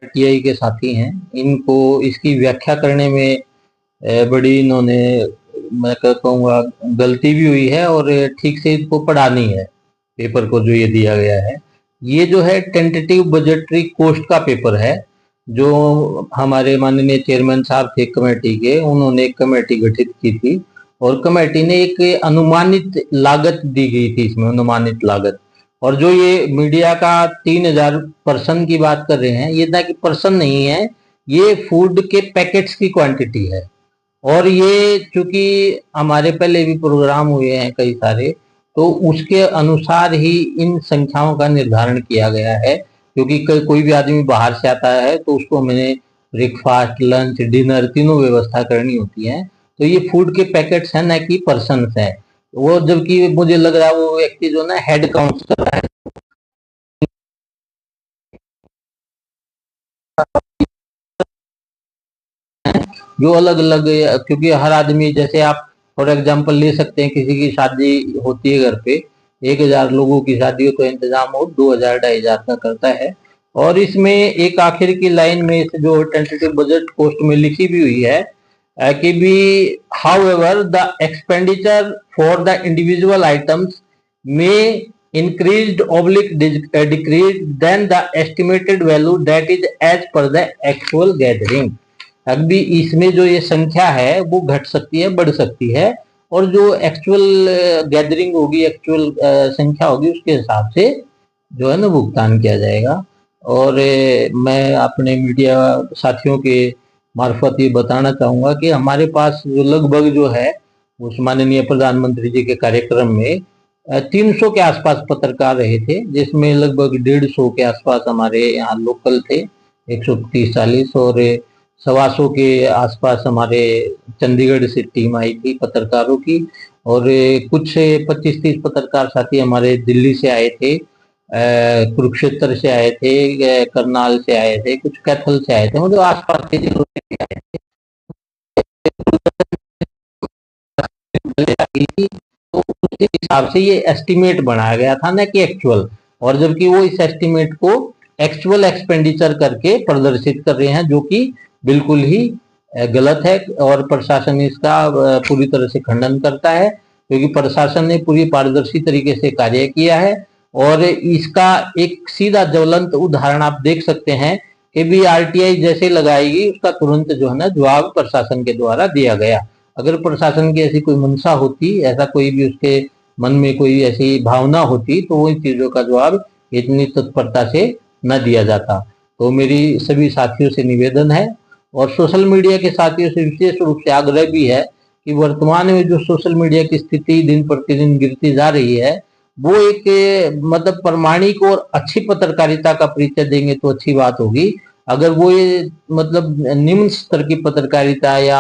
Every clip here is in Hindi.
आरटीआई के साथी हैं, इनको इसकी व्याख्या करने में बड़ी इन्होंने, मैं कहूँगा, गलती भी हुई है और ठीक से इनको पढ़ा नहीं है पेपर को जो ये दिया गया है। ये जो है टेंटेटिव बजटरी कोस्ट का पेपर है, जो हमारे माननीय चेयरमैन साहब थे कमेटी के, उन्होंने एक कमेटी गठित की थी और कमेटी ने एक अनुमानित लागत दी गई थी इसमें, अनुमानित लागत। और जो ये मीडिया का 3000 पर्सन की बात कर रहे हैं, ये ना कि पर्सन नहीं है, ये फूड के पैकेट्स की क्वांटिटी है। और ये चूंकि हमारे पहले भी प्रोग्राम हुए हैं कई सारे, तो उसके अनुसार ही इन संख्याओं का निर्धारण किया गया है। क्योंकि कोई भी आदमी बाहर से आता है तो उसको मैंने ब्रेकफास्ट, लंच, डिनर तीनों व्यवस्था करनी होती है। तो ये फूड के पैकेट्स हैं, ना कि पर्सन है वो। जबकि मुझे लग रहा है वो व्यक्ति जो ना हेड काउंट कर रहा है, जो अलग अलग, क्योंकि हर आदमी, जैसे आप फॉर एग्जांपल ले सकते हैं, किसी की शादी होती है घर पे, 1000 लोगों की शादी हो तो इंतजाम हो 2000 2500 का करता है। और इसमें एक आखिर की लाइन में जो टेंटेटिव बजट पोस्ट में लिखी भी हुई है कि भी how ever the expenditure for the individual items में increased oblique decreased than the estimated value that is as per the actual gathering। अभी इसमें जो ये संख्या है वो घट सकती है, बढ़ सकती है, और जो एक्चुअल गैदरिंग होगी, एक्चुअल संख्या होगी, उसके हिसाब से जो है ना भुगतान किया जाएगा। और मैं अपने मीडिया साथियों के मार्फत ये बताना चाहूंगा कि हमारे पास जो लगभग जो है उस माननीय प्रधानमंत्री जी के कार्यक्रम में 300 के आसपास पत्रकार रहे थे, जिसमें लगभग 150 के आसपास हमारे यहाँ लोकल थे, 130-40, और 125 के आसपास हमारे चंडीगढ़ से टीम आई थी पत्रकारों की। और कुछ 25-30 पत्रकार साथी हमारे दिल्ली से आए थे, कुरुक्षेत्र से आए थे, करनाल से आए थे, कुछ कैथल से आए थे, मतलब आसपास के जिलों से भी आए थे। तो उसके हिसाब से ये एस्टिमेट बनाया गया था, ना कि एक्चुअल। और जबकि वो इस एस्टिमेट को एक्चुअल एक्सपेंडिचर करके प्रदर्शित कर रहे हैं, जो कि बिल्कुल ही गलत है। और प्रशासन इसका पूरी तरह से खंडन करता है, क्योंकि प्रशासन ने पूरी पारदर्शी तरीके से कार्य किया है। और इसका एक सीधा ज्वलंत उदाहरण आप देख सकते हैं कि भी आरटीआई जैसे लगाएगी, उसका तुरंत जो है ना जवाब प्रशासन के द्वारा दिया गया। अगर प्रशासन की ऐसी कोई मंशा होती, ऐसा कोई भी उसके मन में कोई ऐसी भावना होती, तो वो इन चीजों का जवाब इतनी तत्परता से न दिया जाता। तो मेरी सभी साथियों से निवेदन है, और सोशल मीडिया के साथियों से विशेष रूप से आग्रह भी है कि वर्तमान में जो सोशल मीडिया की स्थिति दिन प्रतिदिन गिरती जा रही है, वो एक मतलब प्रमाणिक और अच्छी पत्रकारिता का परिचय देंगे तो अच्छी बात होगी। अगर वो ये मतलब निम्न स्तर की पत्रकारिता या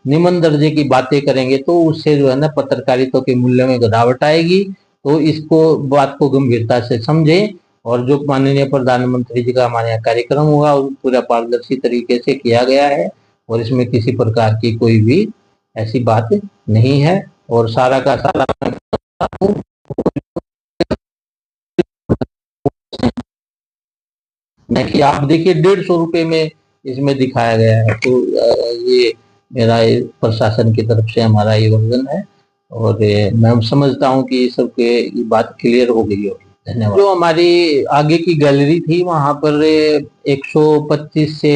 निम्न दर्जे की बातें करेंगे, तो उससे जो है ना पत्रकारिता के मूल्य में गिरावट आएगी। तो इसको बात को गंभीरता से समझें, और जो माननीय प्रधानमंत्री जी का हमारे यहाँ कार्यक्रम हुआ वो पूरा पारदर्शी तरीके से किया गया है, और इसमें किसी प्रकार की कोई भी ऐसी बात नहीं है। और सारा का सारा नहीं कि आप देखिए 150 रुपए में इसमें दिखाया गया है। तो ये मेरा प्रशासन की तरफ से हमारा ये वर्जन है, और मैं समझता हूँ कि सबके ये बात क्लियर हो गई होगी। धन्यवाद। जो हमारी आगे की गैलरी थी, वहां पर 125 से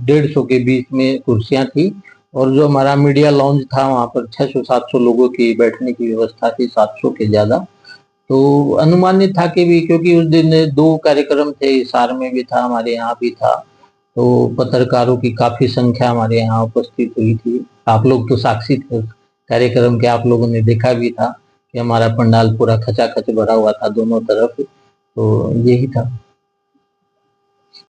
150 के बीच में कुर्सियां थी, और जो हमारा मीडिया लॉन्च था वहां पर 600-700 लोगों की बैठने की व्यवस्था थी, 700 के ज्यादा। तो अनुमानित था कि भी, क्योंकि उस दिन 2 कार्यक्रम थे, हिसार में भी था, हमारे यहाँ भी था, तो पत्रकारों की काफी संख्या हमारे यहाँ उपस्थित हुई थी। आप लोग तो साक्षी थे उस कार्यक्रम के, आप लोगों ने देखा भी था कि हमारा पंडाल पूरा खचाखच भरा हुआ था दोनों तरफ। तो यही था।